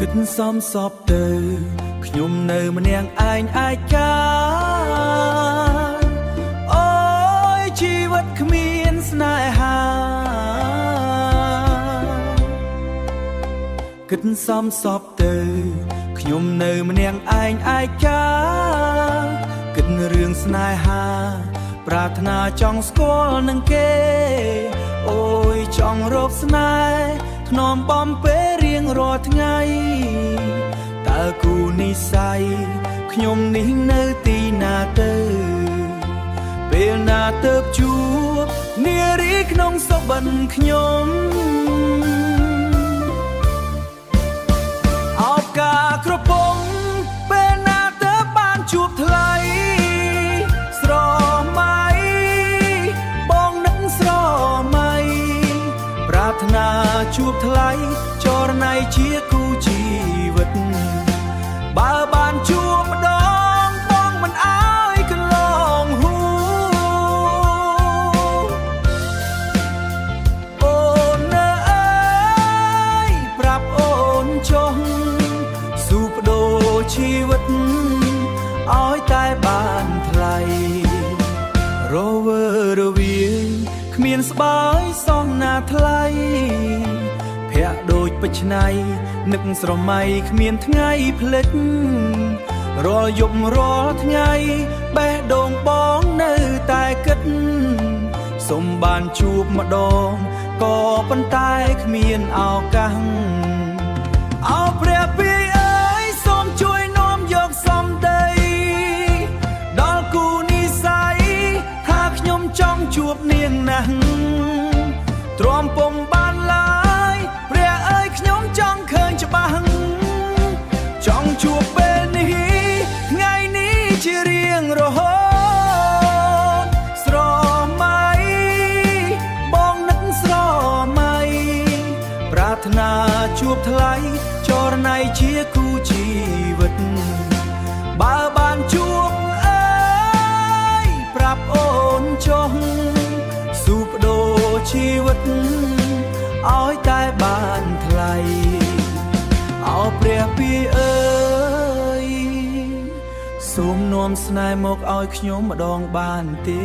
គិតសំសពទៅខ្ញុំនៅម្នាក់ឯងឯកាអូយជីវិតគ្មានស្នេហាគិតសំសពទៅខ្ញុំនៅម្នាក់ឯងឯកាគិតរឿងស្នេហាប្រាថ្នាចង់ស្គាល់នឹងគេអូយចង់រកស្នេហ៍ធ្នមបំពេលរៀងរាល់ថ្ងៃតើគូនិស័យខ្ញុំនេះនៅទីណាទៅពេលណាទៅជួបនារីក្នុងសុបិនខ្ញុំអោបការក្រពំពេលណាទៅបានជួបថ្លៃស្រមៃបងនឹងស្រមៃប្រាថ្នាជួបថ្លៃចរណៃជាគូជីវិតបើបានជួបម្ដងបងមិនអើយកន្លងហួអូននៅអើយប្រាប់អូនចុះស៊ូបដូរជីវិតឲ្យតែបានថ្លៃរវើរវាយគ្មានស្បើយសងណាថ្លៃភ័ក្រដូចបិច្នៃនឹកស្រមៃគ្មានថ្ងៃភ្លេចរាល់យប់រាល់ថ្ងៃបេះដូងបងនៅតែគិតសុំបានជួបម្ដងក៏ប៉ុន្តែគ្មានឱកាសអោព្រះពីអើយសូមជួយនាំយកសំដីដល់គូនិស័យថាខ្ញុំចង់ជួបនាងណាស់ទ្រាំពុំបានឡើយព្រះអើយខ្ញុំចង់ឃើញច្បាស់ចង់ជួបពេលនេះថ្ងៃនេះជារៀងរហូតស្រមៃបងនឹកស្រមៃប្រាថ្នាជួបថ្លៃចរណៃជាគូជីវិតបើបានជួបអើយប្រាប់អូនចុះស៊ូបដូរជីវិតឲ្យតែបានថ្លៃអោព្រះពីអើយសូមនាំស្នេហ៍មកឲ្យខ្ញុំម្ដងបានទេ